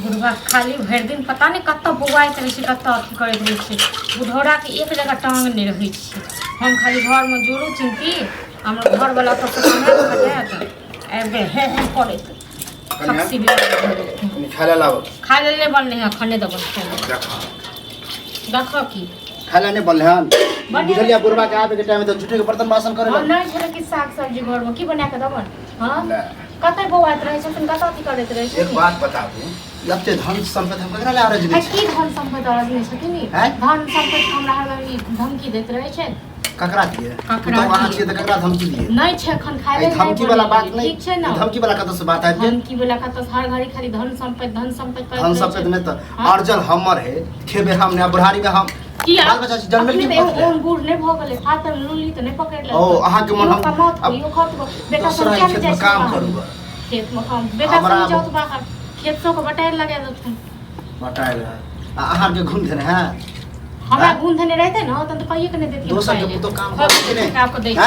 बुढ़वा खाली भरि दिन पता नहीं कत बौआइत रहे कत अथी करैत रहे बुढ़ौरा के एक जगह टांग नहीं रहे हम खाली घर में जोड़ू चिंती हमरा घर वाला सब खाना खा हे करे खा ले बनले हैं खने दब देख की खाला नहीं बनले हन बुझलिया बुढ़वा के आबे के टाइम में तो झूठे के बर्तन बासन करे नहीं छले कि साग सब्जी घर में की बना के दबन हां कतै बौआइत रहे छथिन कत अथी करैत रहे छै एक बात बताबू जब से धन संपत्ति हम ककरा ले आरज नहीं की धन संपत्ति आरज नहीं छथिन धन संपत्ति हमरा हर धमकी दैत रहे छै ककरा दिए तो वहां छिए त ककरा धमकी दिए नहीं छै खन खाए ले धमकी वाला बात नहीं ठीक छै ना धमकी वाला कत से बात है धमकी वाला कत हर घड़ी खाली धन संपत्ति धन संपत्ति में तो अर्जन हमर है खेबे हमने बुढ़ारी में हम किया बाल बच्चा जन्म के ओन बूढ़ नहीं भ गेले हाथ में लूली तो नहीं पकड़ ले ओ अहाँ के मन हम अब बेटा सब क्या खेत में काम करूंगा खेत में काम बेटा सब जाओ तो बाहर खेत सब को बटाई लगा दो बटाई अहाँ के घूम देने हैं हमरा गुण धने रहते ना तो कहिए के नहीं देती दोसर के तो काम करते नहीं आपको देख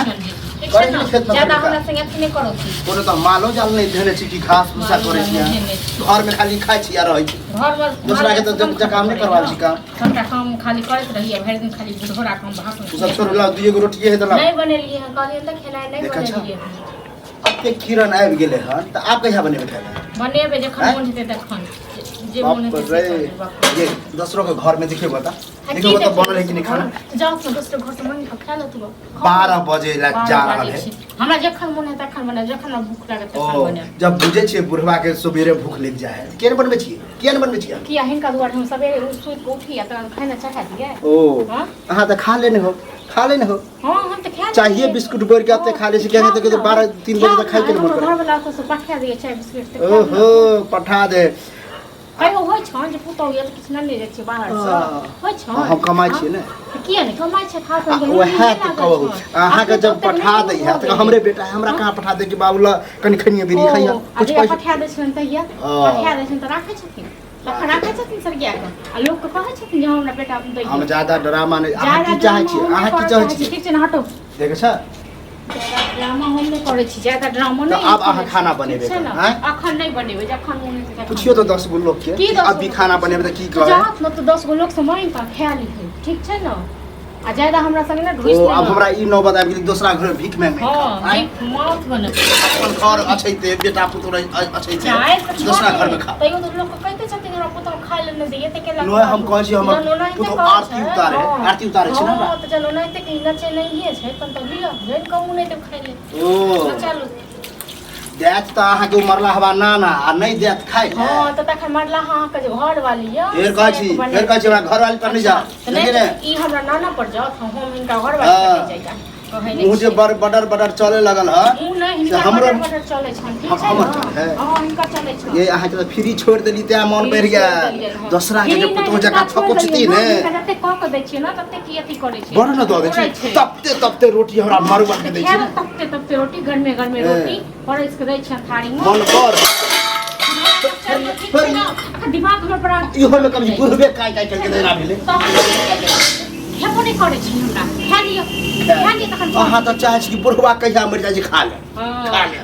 ठीक है ना ज्यादा हमरा संग अथी नहीं करो छी कोनो तो मालो जाल नहीं धने छी कि घास भूसा करे छी घर में खाली खाइ छी आ रहै छी घर में दूसरा के तो काम नहीं करवा छी काम सबटा काम खाली करत रहिए भर दिन खाली बुढ़ोरा काम भाषण तू सब छोड़ ला दुई गो रोटी है दला नहीं बनेलिए है कहलिए त खेनाई नहीं बनेलिए अब के किरण आबि गेले हन त आप कहिया बनेबे खाना बनेबे जखन मन हेते तखन जे मन हेते ये दूसरों के घर में देखिए बता देखिए तो बनल है कि नहीं खाना जाओ तो दूसरे घर से मांग के खा लो तू 12 बजे लग जा रहा है हमरा जखन मन हेते तखन बने जखन भूख लागे तखन बने जब बुझे छे बुढ़वा के सुबेरे भूख लग जाए के न बनबे छी के न बनबे छी किया हिनका दुआर हम सवेरे सुत के उठी त खाना चढ़ा दिए ओ अहाँ त खा लेने हो हां हम त खा चाहिए बिस्कुट बोर के अब खा ले छी कहते तो 12 3 बजे तक खाई के मन घर वाला को सब पठा दिए चाय बिस्कुट ओहो पठा दे कहियो होय छ जे पुतौ ये किछ न ले जाय बाहर से होय छ हम कमाई छी ने किया नहीं कमाई छ खा के ओहे तो कहू अहाँ के जब पठा दे है त हमरे बेटा हमरा कहां पठा दे कि बाबूला कनी खनिया बिरी खाइया कुछ पैसा पठा दे छन त या पठा दे छन त राखे छथिन लखन राखे छथिन सरगिया के आ लोग के कहै छथिन जे हमरा बेटा अपन दै हम ज्यादा ड्रामा नहीं अहाँ की चाहै छी अहाँ की चाहै छी ठीक छै न हटो देखे छ ड्रामा हम नहीं करे छी ज्यादा ड्रामा नहीं अब अहाँ खाना बनेबे हैं अखन नहीं बनेबे जखन मन हेते पूछियो तो 10 गो लोग के अभी खाना बनेबे त की कहै जात न तो 10 गो लोग से मांग का खा ली ठीक छै न आ ज्यादा हमरा संग ना ढोइस अब हमरा ई नौबत आबि गेल दूसरा घर भीख में हां भीख माथ बने अपन घर अछि ते बेटा पुतोर अछि ते दूसरा घर में खा तइयो तो लोग कहते छथिन हमरा पुतौ खाइ ले न दिए ते के नो हम कहै छी हमर पुतौ आरती उतारे छै ना हां त चलो नहीं ते कि नचे नहीं है छै तन त लियो जैन कहू नहीं ते खाइ ले ओ चलो देत त अहाँ के मरला हवा ना आ नहीं देत खाइ हां त तखन मरला हां के घर वाली या फेर कहै छी हमरा घर वाली पर नहीं जा लेकिन ई हमरा नाना पर जात हम इनका घर वाली पर नहीं जाइया मुझे बडर चले लगल है हमरो बडर चले छन ठीक है हां इनका चले छ ये अहाँ के फ्री छोड़ देली त मन बढ़ गया दूसरा के जे पुतो जका थकोचती ने तते क के दै छी ना तते की अथी करे छी बड़ न द दै छी तपते रोटी हमरा मरुआ के दै छी तपते रोटी गरमे रोटी परस के दै छी थारी में मन कर दिमाग में पड़ा इहो में कभी बुढ़बे काय के देना भेले हेबो नहीं करे छी हमरा खा लियो तखन अहाँ त चाहै छी कि बुढ़वा कहिया मर जाय छी खा ले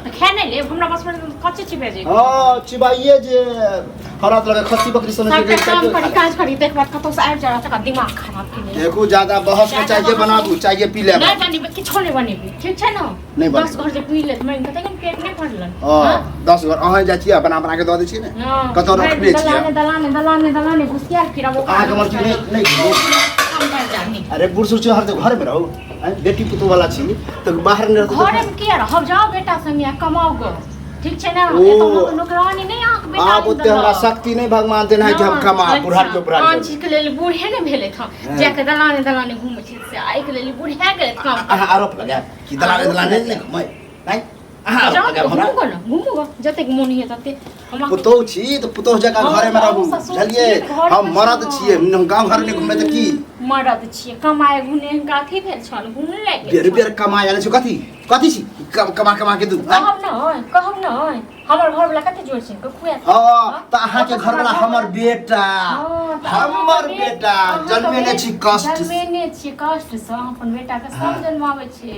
त खा नहीं ले हमरा बस में कच्चे चिबे जे हां चिबाइए जे हरात लगे खस्सी बकरी सने के काम करी काज करी देख बात कतो से आइ जा त दिमाग खराब के देखो ज्यादा बहस में चाहिए बनाबू चाहिए पी ले नहीं बनी किछो नहीं बनेबी ठीक छै न नहीं 10 घर जे पी ले त मैं कते पेट नहीं भरलन हां 10 घर अहाँ जाइ छी बना के द दै छी ने कतो रखबे छी दलाने घुसिया फिर वो अहाँ के मर्जी नहीं अरे बुढ़ सुर हर घर में रहो बेटी पुतो वाला छी तो बाहर नहीं रहते घर में किया रह जाओ बेटा संगे कमाओ गो ठीक छै ना ये तो नौकरानी नहीं आंख बेटा आप ओते हमरा शक्ति नहीं भगवान देना है कि हम कमा बुढ़ा के बुढ़ा पांच के लेल बूढ़े ने भेले था जाके दलाने घूमे छी से आइ के लेल बूढ़े गेले काम आरोप लगा कि दलाने नहीं घुमै नहीं घूमूगा जते मन है तते पुतो छी तो पुतो जका घरे में रहू चलिए हम मरद छिए गांव घर में घुमे त की मरद छिए कमाए घुने काथी भेल छल घुम ले बेर कमाए आले छ कथी छी कमा के दू कहब न हमर घर वाला कते जोर छै खुआ हां त अहाँ के घर वाला हमर बेटा हमर बेटा जन्मेने छी कष्ट जन्मेने छी कष्ट से अपन बेटा के सब जन्मावे छै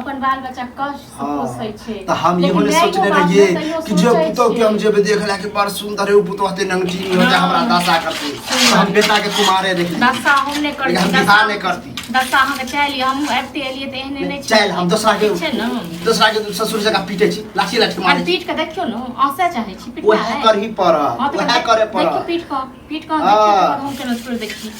अपन बाल बच्चा कष्ट से पोसै छै त हम इहो ने सोचने रहिए कि जो पुतो के हम जेबे देख ला के बड़ सुंदर है उ पुतो हते नंगटी हो जा हमरा दशा करती हम बेटा के कुमारे देखी दशा हम ने करती हम दशा ने करती दशा हम के चली हम आबते एलिए त एहने नै चल हम दूसरा के ससुर जगह पीटे छी लाठी लाठी मारे पीट के देखियो न आशा चाहे छी पीट वह करही पर वह करे पर देखियो पीट का देखियो हम केना छोड़ देखी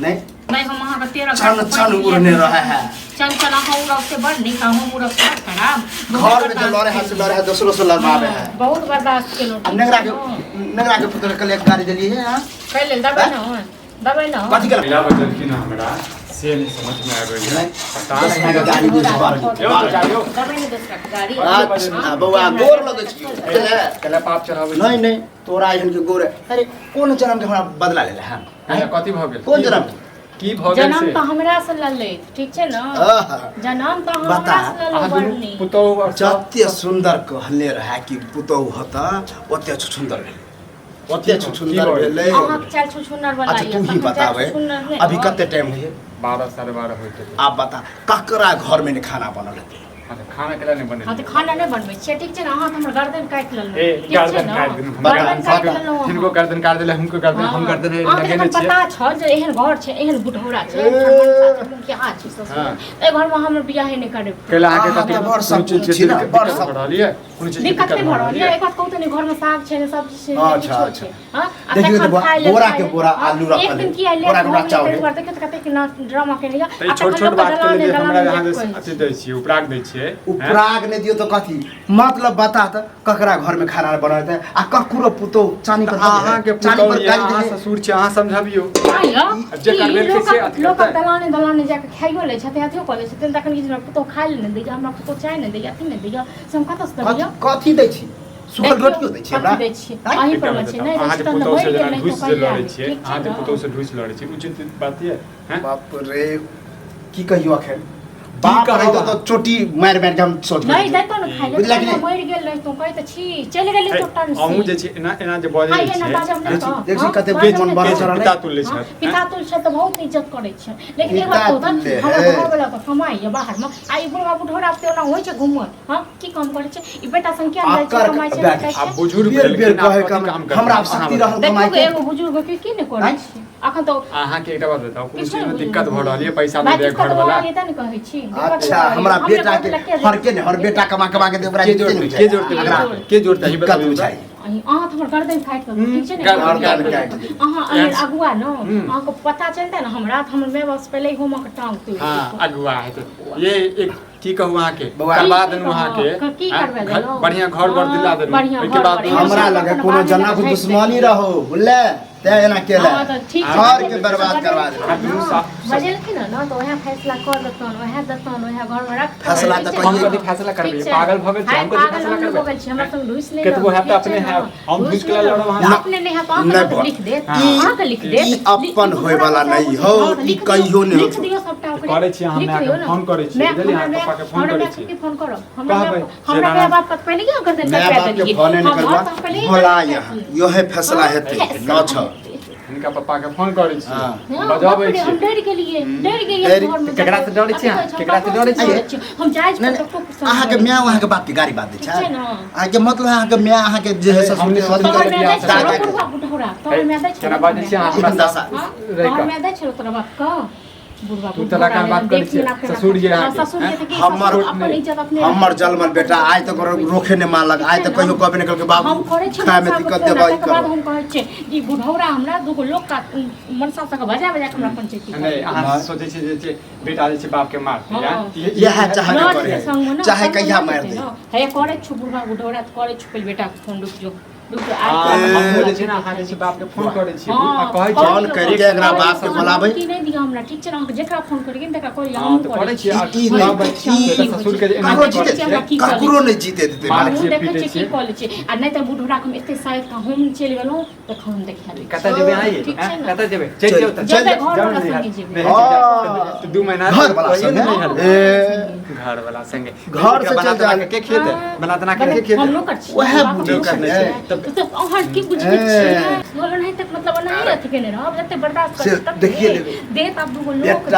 नहीं हम वहां का 13 छन उड़ने रहा है चल हम लोग से बड़ नहीं हम उड़ से खराब घर में तो लड़े है दूसरों से लड़ावे है बहुत बर्दाश्त के लोग नगरा के पुत्र के गाड़ी देली है हां पहले दबाई ना बात कर मिला बदल की ना हमरा से नहीं समझ में आ रही है पता नहीं का गाड़ी दूसरा बार दबाई ने दूसरा गाड़ी अच्छा बउआ गोर लगे छी कला पाप चढ़ावे नहीं तोरा एहन के गोर अरे कोन जन्म के हमरा बदला लेले है अच्छा कथि भ गेल कोन जन्म की भ गेल जन्म त हमरा से लले ठीक छै न जन्म त हमरा से लले बड़नी पुतो जत्ते सुंदर कहले रहा कि पुतो हता ओते सुंदर भेल ओते सुंदर भेले अहाँ चल सुंदर वाला अच्छा तू ही बतावे अभी कते टाइम है 12 12:30 होते आप बता ककरा घर में खाना बनल है अच्छा खाना केला नहीं बने हां त खाना नहीं बनबै छै ठीक छै न अहाँ हमर गर्दन काट लेलौ ए गर्दन काट देनु हिनको गर्दन काट देले हमको गर्दन हम गर्दन लगे ने पता छ जे एहन घर छै एहन बुढ़ौरा छै के आ छै ससुर ए घर में हमर बियाह नहीं करे केला आके कते बड़ सब चीज बड़ सब बढ़लिए कोन चीज दिक्कत नहीं भरल एक बात कहू तनी घर में साग छै ने सब्जी छै अच्छा हां देखियो बोरा के बोरा आलू रखल एक दिन की आइले बोरा के चावल देखियो त कते के ड्रामा के लिया छोट बात के लिए हमरा यहां अथि दै छी उपराग दै छी उपराग ने दियो तो कथी मतलब बता त ककरा घर में खाना बनत है आ ककरो पुतो चानी पर अहाँ के पुतो अहाँ ससुर छी अहाँ समझबियो जे करबे कैसे अथि लोग दलाने जाके खाइयो ले छते अथियो कर ले छते तखन कि पुतो खाइ ले नै दै हमरा पुतो चाय नै दै अथि नै दै से हम कतस दैयो कथी दै छी सुखल रोटियो दै छी हमरा दै छी अही पर छै नै अहाँ के पुतो से जना ढुस से लड़ै छी अहाँ के पुतो से ढुस लड़ै छी उचित बात है हैं बाप रे की कहियो अखन बाप रही तो चोटी मार के हम सोच नहीं दैतो न खाइ ले मर गेल रही तो कहै त छी चल गेली चोटा से अहू जे छी एना जे बजै छी देखि कते बेच मन बड़ चरा पिता तुल्य छै पिता तुल्य छै त बहुत इज्जत करै छै लेकिन एक बात कहू त हमर घर वाला त कमाई है बाहर में आ ई बुढ़वा बुढ़ौरा पे ओना होय छै घुमत हां की काम करै छै ई बेटा संग क्या जाइ छै कमाई छै अब बुजुर्ग बेर कहे काम हमरा शक्ति रहल कमाई देखो एगो बुजुर्ग के की नै करै छै अखन तो अहाँ के एकटा बात बताओ कोन चीज में दिक्कत भ रहल है पैसा दे दे घर वाला ये त नै कहै छी अच्छा हमरा बेटा के हर के हर बेटा कमा के दे बड़ा के जोड़ते ही बता बुझाई अहाँ हमर गर्दन काट के ठीक छै ने गर्दन काट दे अहाँ अगुआ न अहाँ को पता चलता न हमरा त हमर मेवा से पहले घुमा के टांग तोड़ हां अगुआ है तो ये एक की कहू अहाँ के करबा देनु अहाँ के की करबे देलो बढ़िया घर बर दिला देनु ओके बाद हमरा लगे कोनो जना को दुश्मनी रहो बुझले ते एना केला घर के बर्बाद करवा दे बजेलखिन न तो वह फैसला कर देतन वह देतन वह घर में रख फैसला त हम कथि फैसला करबे पागल भ गेल हम कथि फैसला करबे हमरा संग घुस ले केतबो है त अपने है हम घुस के लड़ो वहां अपने नहीं है तो अहाँ लिख दे अहाँ के लिख दे ई अपन होय वाला नहीं हो ई कहियो नहीं लिख दियो सबटा करे छी हम फोन करे छी बुझलिए हम पापा के फोन करे छी फोन करो हमरा बात पत पहले क्या कर देते मैं बात के फोन नहीं करबा भोला यहां यो है फैसला हेते न छ इनका पापा के फोन करे छी बजाबै छी हम डर गेलिए घर में केकरा से डरै छी केकरा से डरै छी हम जायज को अहाँ के मैं वहां के बाप के गाड़ी बात दे छै अहाँ के मतलब अहाँ के मैं अहाँ के जे है ससुर के स्वाधीन कर दिया तो मैं दे केना बाजै छी अहाँ दशा और मैं दे छलो तोरा बाप का तू तला का बात कर छी ससुर जी हमर जलमल बेटा आइ तक रोखे ने मानलक आइ तक कहियो कहबे ने कल के बाबू खाए में दिक्कत देबा ई कर हम कहै छै ई बुढ़ौरा हमरा दुगो लोग का मनसा से बजा बजा के हमरा पंचायती नहीं अहाँ सोचै छी जे बेटा जे छै बाप के मार यह चाहे करे चाहे कहिया मार दे है करे छु बुढ़वा बुढ़ौरा करे छु पहले बेटा के फोन रुक जो हम बोले छी ना अहाँ जे बाप के फोन करै छी आ कहै छी फोन करि के एकरा बाप के बोलाबै की नहि दिया हमरा ठीक छै अहाँ जेकरा फोन करिए तकरा कहलिए हां हम तो करै छी ई नहीं ससुर के ककरो नहीं जीते देते मार हम छियै, देखै पीटै छी की छियै। कॉल छै आ नहि त बुढ़ौरा के एते साइड का हम चलि गेलहुं त हम देखा दै कतऽ जेबै आइए ठीक छै ने? कतऽ जेबै चल जाओ त जेबै घर वाला संगे जेबै तो 2 महीना घर वाला संगे घर वाला संगे घर से चल जा के खेत बना तना के खेत हम नौकर छी ओहे बुझै नौकर छै छै। तो अहाँ की बुझै छियै बोलन है तक मतलब नहीं अथी केने रहब जते बर्दाश्त से कर तब देखिए लेबै। देत आप दूगो लोग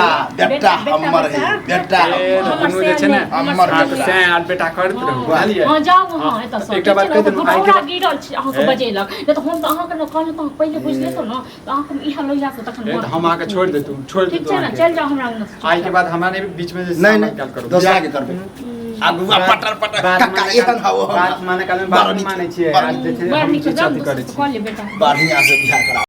बेटा हमर है बेटा दुनू जे छै ने हमर हाथ से आर बेटा करत रहू बुझलियै हां जाओ हां एत सब एकटा बात कहि देलहुँ, आइ के बुढ़ौरा बाद- गिरल छी अहाँ के बजेलक नहि त हम त अहाँ के न कहलहुँ त अहाँ पहिले बुझ लेतो न त अहाँ के इहा लइला से तखन तो हम आके छोड़ देतू ठीक छै ना चल जाओ हमरा अंगना से। आज के बाद हमारे बीच में नहीं निकाल नहीं करो दोसरा के करबै आगू पटर पटर काका एहन हाओ बात माने काल में बात माने छियै आज देखे बड़ हम नीक चीज जाओ अथी करै छी कॉल ले बेटा बढ़िया से बियाह करा